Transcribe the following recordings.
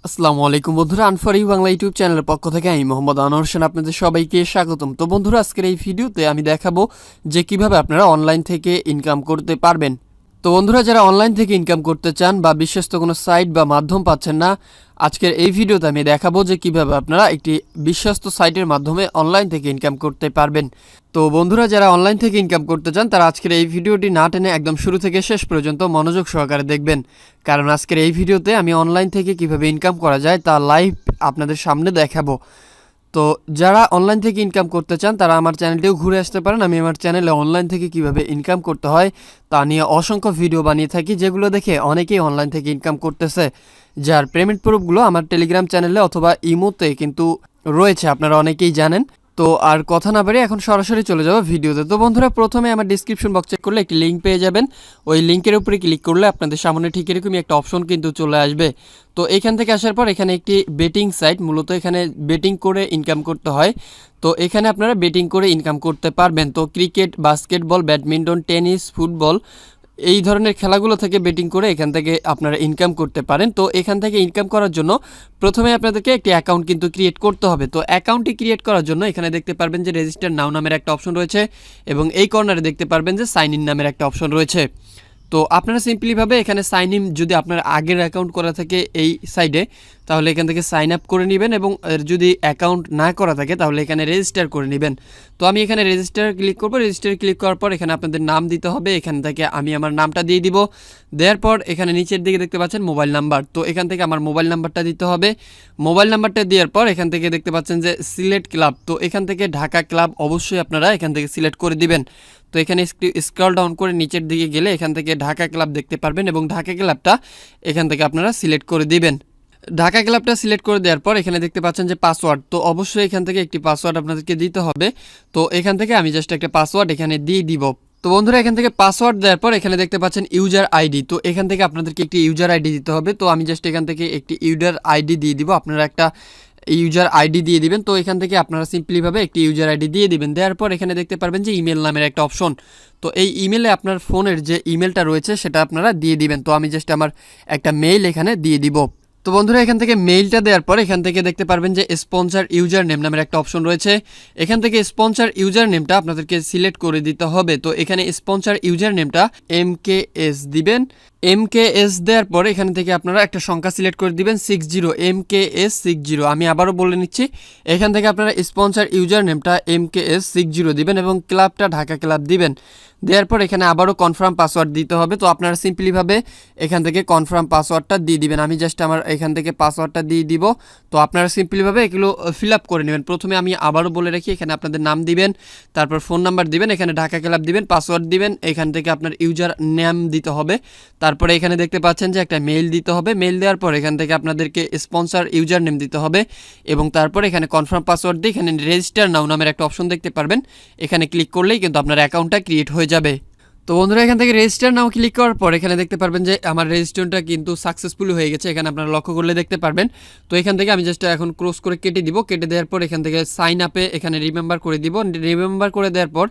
আসসালামু আলাইকুম বন্ধুরা, Earn4U বাংলা ইউটিউব চ্যানেলের পক্ষ থেকে আমি মোহাম্মদ আনোয়ার হোসেন আপনাদের সবাইকে স্বাগতম। তো বন্ধুরা, আজকের এই ভিডিওতে আমি দেখাবো যে কিভাবে আপনারা অনলাইন থেকে ইনকাম করতে পারবেন। তো বন্ধুরা, যারা অনলাইন থেকে ইনকাম করতে চান বা বিশ্বস্ত কোনো সাইট বা মাধ্যম পাচ্ছেন না, আজকের এই ভিডিওতে আমি দেখাবো যে কিভাবে আপনারা একটি বিশ্বস্ত সাইটের মাধ্যমে অনলাইন থেকে ইনকাম করতে পারবেন। তো বন্ধুরা, যারা অনলাইন থেকে ইনকাম করতে চান তারা আজকের এই ভিডিওটি না টেনে একদম শুরু থেকে শেষ পর্যন্ত মনোযোগ সহকারে দেখবেন, কারণ আজকের এই ভিডিওতে আমি অনলাইন থেকে কিভাবে ইনকাম করা যায় তা লাইভ আপনাদের সামনে দেখাবো। তো যারা অনলাইন থেকে ইনকাম করতে চান তারা আমার চ্যানেলটিও ঘুরে আসতে পারেন। আমি আমার চ্যানেলে অনলাইন থেকে কিভাবে ইনকাম করতে হয় তা নিয়ে অসংখ্য ভিডিও বানিয়ে থাকি, যেগুলো দেখে অনেকেই অনলাইন থেকে ইনকাম করতেছে, যার পেমেন্ট প্রুফগুলো আমার টেলিগ্রাম চ্যানেলে অথবা ইমোতে কিন্তু রয়েছে, আপনারা অনেকেই জানেন। তো আর কথা না বাড়িয়ে এখন সরাসরি চলে যাবো ভিডিওতে। তো বন্ধুরা, প্রথমে আমার ডিসক্রিপশন বক্স চেক করলে একটি লিঙ্ক পেয়ে যাবেন। ওই লিঙ্কের উপরে ক্লিক করলে আপনাদের সামনে ঠিক এরকমই একটা অপশন কিন্তু চলে আসবে। তো এখান থেকে আসার পর এখানে একটি বেটিং সাইট, মূলত এখানে বেটিং করে ইনকাম করতে হয়। তো এখানে আপনারা বেটিং করে ইনকাম করতে পারবেন। তো cricket, basketball, badminton, tennis, football এই ধরনের খেলাগুলো থেকে বেটিং করে এখান থেকে আপনারা ইনকাম করতে পারেন। তো এখান থেকে ইনকাম করার জন্য প্রথমে আপনাদেরকে একটি অ্যাকাউন্ট কিন্তু ক্রিয়েট করতে হবে। তো অ্যাকাউন্টটি ক্রিয়েট করার জন্য এখানে দেখতে পারবেন যে রেজিস্টার নাও নামের একটা অপশন রয়েছে এবং এই কর্নারে দেখতে পারবেন যে সাইন ইন নামের একটা অপশন রয়েছে। তো আপনারা সিম্পলিভাবে এখানে সাইন ইন, যদি আপনার আগের অ্যাকাউন্ট করা থাকে এই সাইডে, তাহলে এখান থেকে সাইন আপ করে নেবেন, এবং যদি অ্যাকাউন্ট না করা থাকে তাহলে এখানে রেজিস্টার করে নেবেন। তো আমি এখানে রেজিস্টার ক্লিক করব। রেজিস্টার ক্লিক করার পর এখানে আপনাদের নাম দিতে হবে। এখান থেকে আমি আমার নামটা দিয়ে দিব। দেওয়ার পর এখানে নিচের দিকে দেখতে পাচ্ছেন মোবাইল নাম্বার, তো এখান থেকে আমার মোবাইল নাম্বারটা দিতে হবে। মোবাইল নাম্বারটা দেওয়ার পর এখান থেকে দেখতে পাচ্ছেন যে সিলেক্ট ক্লাব, তো এখান থেকে ঢাকা ক্লাব অবশ্যই আপনারা এখান থেকে সিলেক্ট করে দিবেন। তো এখানে স্ক্রল ডাউন করে নিচের দিকে গেলে এখান থেকে ঢাকা ক্লাব দেখতে পারবেন, এবং ঢাকা ক্লাবটা এখান থেকে আপনারা সিলেক্ট করে দিবেন। ঢাকা ক্লাবটা সিলেক্ট করে দেওয়ার পর এখানে দেখতে পাচ্ছেন যে পাসওয়ার্ড, তো অবশ্যই এখান থেকে একটি পাসওয়ার্ড আপনাদেরকে দিতে হবে। তো এখান থেকে আমি জাস্ট একটা পাসওয়ার্ড এখানে দিয়ে দিব। তো বন্ধুরা, এখান থেকে পাসওয়ার্ড দেওয়ার পর এখানে দেখতে পাচ্ছেন ইউজার আইডি, তো এখান থেকে আপনাদেরকে একটি ইউজার আইডি দিতে হবে। তো আমি জাস্ট এখান থেকে একটি ইউজার আইডি দিয়ে দিব, আপনারা একটা ইউজার আইডি দিয়ে দিবেন। তো এখান থেকে আপনারা সিম্পলিভাবে একটি ইউজার আইডি দিয়ে দিবেন। দেওয়ার পর এখানে দেখতে পারবেন যে ইমেল নামের একটা অপশন, তো এই ইমেলে আপনার ফোনের যে ইমেলটা রয়েছে সেটা আপনারা দিয়ে দিবেন। তো আমি জাস্ট আমার একটা মেইল এখানে দিয়ে দিব। তো বন্ধুরা, এখান থেকে মেইলটা দেওয়ার পর এখান থেকে দেখতে পারবেন যে স্পন্সর ইউজার নেম নামের একটা অপশন রয়েছে। এখান থেকে স্পন্সর ইউজার নেমটা আপনাদেরকে সিলেক্ট করে দিতে হবে। তো এখানে স্পন্সর ইউজার নেমটা MKS দিবেন। MKS দেওয়ার পর এখান থেকে আপনারা একটা সংখ্যা সিলেক্ট করে দিবেন 60, MKS 60। আমি আবারও বলে নিচ্ছি, এখান থেকে আপনারা স্পন্সর ইউজার নেমটা MKS 60 দিবেন এবং ক্লাবটা ঢাকা ক্লাব দিবেন। দেওয়ার পর এখানে আবারও কনফার্ম পাসওয়ার্ড দিতে হবে। তো আপনারা সিম্পলিভাবে এখান থেকে কনফার্ম পাসওয়ার্ডটা দিয়ে দিবেন। আমি জাস্ট আমার এখান থেকে পাসওয়ার্ডটা দিয়ে দিব। তো আপনারা সিম্পলিভাবে এগুলো ফিল আপ করে নেবেন। প্রথমে আমি আবারও বলে রাখি, এখানে আপনাদের নাম দিবেন, তারপর ফোন নাম্বার দিবেন, এখানে ঢাকা ক্লাব দিবেন, পাসওয়ার্ড দিবেন, এখান থেকে আপনার ইউজার নেম দিতে হবে। তারপরে এখানে দেখতে পাচ্ছেন যে একটা মেইল দিতে হবে। মেইল দেওয়ার পর এখান থেকে আপনাদেরকে স্পন্সর ইউজার নেম দিতে হবে, এবং তারপর এখানে কনফার্ম পাসওয়ার্ড দিয়ে এখানে রেজিস্টার নাও নামের একটা অপশন দেখতে পারবেন। এখানে ক্লিক করলেই কিন্তু আপনার অ্যাকাউন্টটা ক্রিয়েট হয়ে যাবে। তো বন্ধুরা, এখান থেকে রেজিস্টার নাও ক্লিক করার পর এখানে দেখতে পারবেন যে আমার রেজিস্ট্রেশনটা কিন্তু সাকসেসফুলি হয়ে গেছে, এখানে আপনারা লক্ষ্য করলে দেখতে পারবেন। তো এখান থেকে আমি জাস্ট এখন ক্রস করে কেটে দিব। কেটে দেওয়ার পর এখান থেকে সাইন আপে এখানে রিমেম্বার করে দিব। রিমেম্বার করে দেওয়ার পর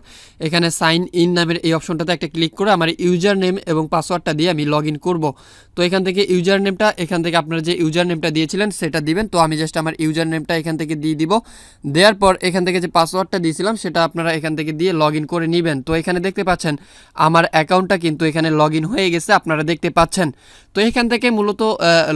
এখানে সাইন ইন নামের এই অপশনটাতে একটা ক্লিক করে আমার ইউজার নেম এবং পাসওয়ার্ডটা দিয়ে আমি লগ ইন করবো। তো এখান থেকে ইউজার নেমটা এখান থেকে আপনারা যে ইউজার নেমটা দিয়েছিলেন সেটা দিবেন। তো আমি জাস্ট আমার ইউজার নেমটা এখান থেকে দিয়ে দিব। দেওয়ার পর এখান থেকে যে পাসওয়ার্ডটা দিয়েছিলাম সেটা আপনারা এখান থেকে দিয়ে লগ ইন করে নেবেন। তো এখানে দেখতে পাচ্ছেন আমার অ্যাকাউন্টটা কিন্তু এখানে লগ ইন হয়ে গেছে, আপনারা দেখতে পাচ্ছেন। তো এখান থেকে মূলত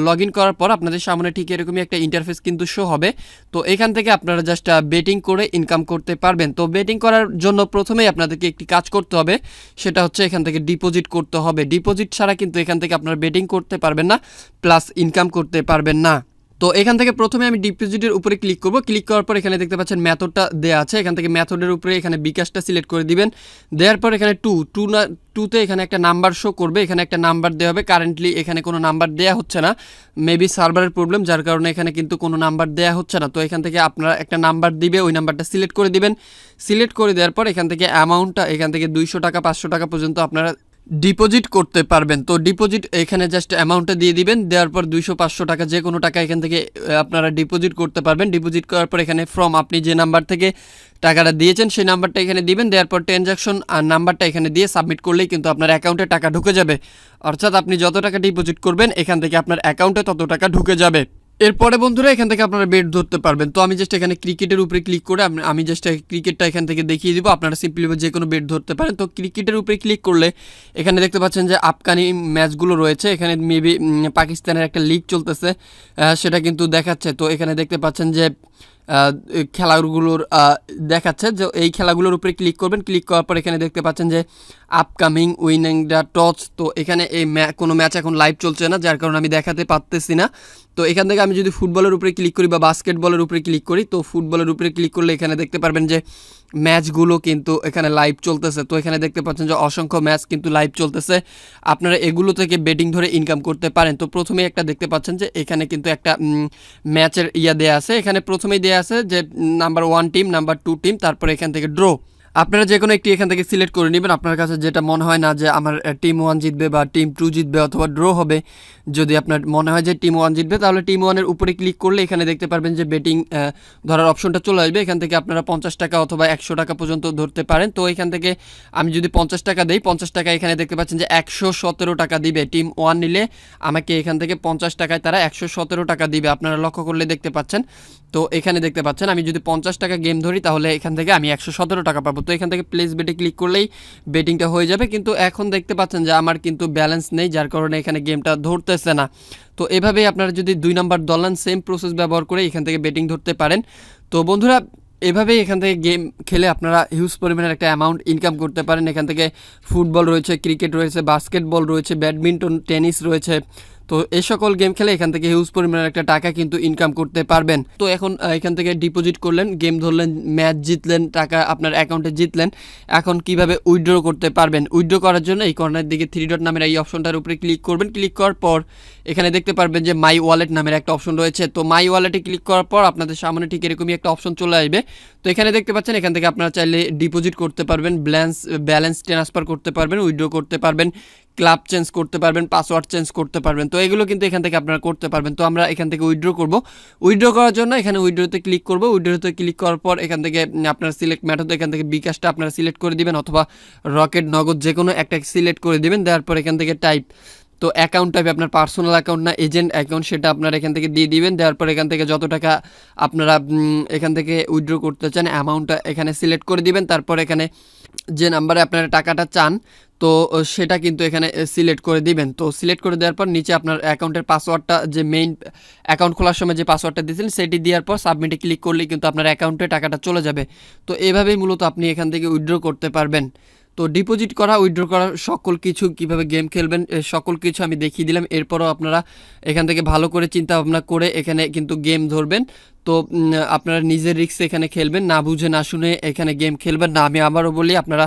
লগ ইন করার পর আপনাদের সামনে ঠিক এরকমই একটা ইন্টারফেস কিন্তু শো হবে। তো এখান থেকে আপনারা জাস্ট বেটিং করে ইনকাম করতে পারবেন। তো বেটিং করার জন্য প্রথমেই আপনাদেরকে একটি কাজ করতে হবে, সেটা হচ্ছে এখান থেকে ডিপোজিট করতে হবে। ডিপোজিট ছাড়া কিন্তু এখান থেকে আপনারা বেটিং করতে পারবেন না, প্লাস ইনকাম করতে পারবেন না। তো এখান থেকে প্রথমে আমি ডিপোজিটের উপরে ক্লিক করব। ক্লিক করার পর এখানে দেখতে পাচ্ছেন মেথডটা দেওয়া আছে, এখান থেকে মেথডের উপরে এখানে বিকাশটা সিলেক্ট করে দিবেন। দেওয়ার পর এখানে টুতে এখানে একটা নাম্বার শো করবে, এখানে একটা নাম্বার দেওয়া হবে। কারেন্টলি এখানে কোনো নাম্বার দেওয়া হচ্ছে না, মেবি সার্ভারের প্রবলেম, যার কারণে এখানে কিন্তু কোনো নাম্বার দেওয়া হচ্ছে না। তো এখান থেকে আপনারা একটা নাম্বার দিবে, ওই নাম্বারটা সিলেক্ট করে দিবেন। সিলেক্ট করে দেওয়ার পর এখান থেকে অ্যামাউন্টটা এখান থেকে 200 টাকা 500 টাকা পর্যন্ত আপনারা ডিপোজিট করতে পারবেন। তো ডিপোজিট এখানে জাস্ট অ্যামাউন্টটা দিয়ে দিবেন। দেওয়ার পর 200-500 টাকা যে কোনো টাকা এখান থেকে আপনারা ডিপোজিট করতে পারবেন। ডিপোজিট করার পর এখানে ফ্রম, আপনি যে নাম্বার থেকে টাকাটা দিয়েছেন সেই নাম্বারটা এখানে দিবেন। দেওয়ার পর ট্রানজাকশন আর নাম্বারটা এখানে দিয়ে সাবমিট করলেই কিন্তু আপনার অ্যাকাউন্টে টাকা ঢুকে যাবে। অর্থাৎ আপনি যত টাকা ডিপোজিট করবেন এখান থেকে আপনার অ্যাকাউন্টে তত টাকা ঢুকে যাবে। এরপরে বন্ধুরা এখান থেকে আপনারা বেট ধরতে পারবেন। তো আমি জাস্ট এখানে ক্রিকেটের উপরে ক্লিক করে আমি জাস্ট ক্রিকেটটা এখান থেকে দেখিয়ে দিব, আপনারা সিম্পলি যে কোনো বেট ধরতে পারেন। তো ক্রিকেটের উপরে ক্লিক করলে এখানে দেখতে পাচ্ছেন যে আপকামিং ম্যাচগুলো রয়েছে, এখানে মেবি পাকিস্তানের একটা লিগ চলতেছে সেটা কিন্তু দেখাচ্ছে। তো এখানে দেখতে পাচ্ছেন যে খেলাগুলোর দেখাচ্ছে, যে এই খেলাগুলোর উপরে ক্লিক করবেন। ক্লিক করার পর এখানে দেখতে পাচ্ছেন যে আপকামিং উইনিং দ্য টস। তো এখানে এই কোনো ম্যাচ এখন লাইভ চলছে না, যার কারণে আমি দেখাতে পারতেছি না। তো এখান থেকে আমি যদি ফুটবলের উপরে ক্লিক করি বা বাস্কেটবলের উপরে ক্লিক করি, তো ফুটবলের উপরে ক্লিক করলে এখানে দেখতে পারবেন যে ম্যাচগুলো কিন্তু এখানে লাইভ চলতেছে। তো এখানে দেখতে পাচ্ছেন যে অসংখ্য ম্যাচ কিন্তু লাইভ চলতেছে, আপনারা এগুলো থেকে বেটিং ধরে ইনকাম করতে পারেন। তো প্রথমে একটা দেখতে পাচ্ছেন যে এখানে কিন্তু একটা ম্যাচের দেয়া আছে, এখানে প্রথমেই দেয়া আছে যে নাম্বার 1 টিম, নাম্বার 2 টিম, তারপরে এখান থেকে ড্র। আপনারা যে কোনো একটি এখান থেকে সিলেক্ট করে নেবেন, আপনার কাছে যেটা মনে হয় না যে আমার টিম 1 জিতবে বা টিম 2 জিতবে অথবা ড্র হবে। যদি আপনার মনে হয় যে টিম 1 জিতবে, তাহলে টিম 1-এর উপরে ক্লিক করলে এখানে দেখতে পারবেন যে বেটিং ধরার অপশনটা চলে আসবে। এখান থেকে আপনারা 50 টাকা অথবা 100 টাকা পর্যন্ত ধরতে পারেন। তো এখান থেকে আমি যদি 50 টাকা দেই, 50 টাকা এখানে দেখতে পাচ্ছেন যে 117 টাকা দিবে। টিম 1 নিলে আমাকে এখান থেকে 50 টাকায় তারা 117 টাকা দিবে, আপনারা লক্ষ্য করলে দেখতে পাচ্ছেন। তো এখানে দেখতে পাচ্ছেন আমি যদি 50 টাকা গেম ধরি, তাহলে এখান থেকে আমি 117 টাকা পাবো। তো এখান থেকে প্লেস বেটে ক্লিক করলেই বেটিংটা হয়ে যাবে। কিন্তু এখন দেখতে পাচ্ছেন যে আমার কিন্তু ব্যালেন্স নেই, যার কারণে এখানে গেমটা ধরতেছে না। তো এভাবেই আপনারা যদি 2 নাম্বার দলান সেম প্রসেস ব্যবহার করে এখান থেকে বেটিং ধরতে পারেন। তো বন্ধুরা এভাবেই এখান থেকে গেম খেলে আপনারা হিউজ পরিমাণের একটা অ্যামাউন্ট ইনকাম করতে পারেন। এখান থেকে ফুটবল রয়েছে, ক্রিকেট রয়েছে, বাস্কেটবল রয়েছে, ব্যাডমিন্টন, টেনিস রয়েছে। তো এই সকল গেম খেলে এখান থেকে হিউজ পরিমাণের একটা টাকা কিন্তু ইনকাম করতে পারবেন। তো এখন এখান থেকে ডিপোজিট করলেন, গেম ধরলেন, ম্যাচ জিতলেন, টাকা আপনার অ্যাকাউন্টে জিতলেন। এখন কিভাবে উইথড্র করতে পারবেন? উইথড্র করার জন্য এই কর্নারের দিকে 3 ডট নামের এই অপশনটার উপরে ক্লিক করবেন। ক্লিক করার পর এখানে দেখতে পারবেন যে মাই ওয়ালেট নামের একটা অপশন রয়েছে। তো মাই ওয়ালেটে ক্লিক করার পর আপনাদের সামনে ঠিক এরকমই একটা অপশন চলে আসবে। তো এখানে দেখতে পাচ্ছেন এখান থেকে আপনারা চাইলে ডিপোজিট করতে পারবেন, ব্যালেন্স ট্রান্সফার করতে পারবেন, উইথড্র করতে পারবেন, ক্লাব চেঞ্জ করতে পারবেন, পাসওয়ার্ড চেঞ্জ করতে পারবেন। তো এগুলো কিন্তু এখান থেকে আপনারা করতে পারবেন। তো আমরা এখান থেকে উইথড্র করব। উইথড্র করার জন্য এখানে উইথড্রতে ক্লিক করব। উইথড্রতে ক্লিক করার পর এখান থেকে আপনারা সিলেক্ট মেথড, এখান থেকে বিকাশটা আপনারা সিলেক্ট করে দিবেন অথবা রকেট, নগদ যে কোনো একটা সিলেক্ট করে দিবেন। দেওয়ার পর এখান থেকে টাইপ, তো অ্যাকাউন্ট টাইপ আপনার পার্সোনাল অ্যাকাউন্ট না এজেন্ট অ্যাকাউন্ট, সেটা আপনারা এখান থেকে দিয়ে দিবেন। দেওয়ার পর এখান থেকে যত টাকা আপনারা এখান থেকে উইথড্র করতে চান অ্যামাউন্টটা এখানে সিলেক্ট করে দিবেন। তারপর এখানে যে নাম্বারে আপনারা টাকাটা চান, তো সেটা কিন্তু এখানে সিলেক্ট করে দিবেন। তো সিলেক্ট করে দেওয়ার পর নিচে আপনার অ্যাকাউন্টের পাসওয়ার্ডটা, যে মেইন অ্যাকাউন্ট খোলার সময় যে পাসওয়ার্ডটা দিয়েছিলেন সেটি দেওয়ার পর সাবমিটে ক্লিক করলেই কিন্তু আপনার অ্যাকাউন্টে টাকাটা চলে যাবে। তো এভাবেই মূলত আপনি এখান থেকে উইথড্র করতে পারবেন। তো ডিপোজিট করা, উইথড্র করা, সকল কিছু কিভাবে গেম খেলবেন সকল কিছু আমি দেখিয়ে দিলাম। এরপরও আপনারা এখান থেকে ভালো করে চিন্তা ভাবনা করে এখানে কিন্তু গেম ধরবেন। তো আপনারা নিজের রিস্কে এখানে খেলবেন, না বুঝে না শুনে এখানে গেম খেলবেন না। আমি আবারও বলি, আপনারা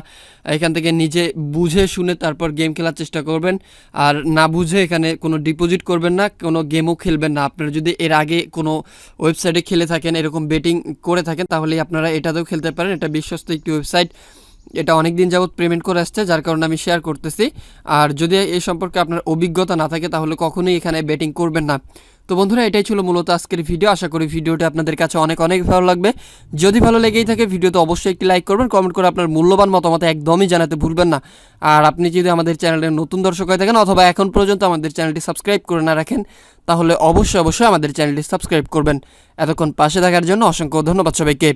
এখান থেকে নিজে বুঝে শুনে তারপর গেম খেলার চেষ্টা করবেন। আর না বুঝে এখানে কোনো ডিপোজিট করবেন না, কোনো গেমও খেলবেন না। আপনারা যদি এর আগে কোনো ওয়েবসাইটে খেলে থাকেন, এরকম বেটিং করে থাকেন, তাহলে আপনারা এটাতেও খেলতে পারেন। এটা বিশ্বস্ত একটি ওয়েবসাইট, এটা অনেক দিন যাবত পেমেন্ট করে আসছে, যার কারণে আমি শেয়ার করতেছি। আর যদি এই সম্পর্কে আপনার অভিজ্ঞতা না থাকে তাহলে কখনোই এখানে বেটিং করবেন না। তো বন্ধুরা এটাই ছিল মূলত আজকের ভিডিও। আশা করি ভিডিওটা আপনাদের কাছে অনেক অনেক ভালো লাগবে। যদি ভালো লেগেই থাকে ভিডিওতে অবশ্যই একটি লাইক করবেন, কমেন্ট করে আপনার মূল্যবান মতামত একদমই জানাতে ভুলবেন না। আর আপনি যদি আমাদের চ্যানেলের নতুন দর্শক হয়ে থাকেন অথবা এখন পর্যন্ত আমাদের চ্যানেলটি সাবস্ক্রাইব করে না রাখেন, তাহলে অবশ্যই আমাদের চ্যানেলটি সাবস্ক্রাইব করবেন। এতক্ষণ পাশে থাকার জন্য অসংখ্য ধন্যবাদ সবাইকে।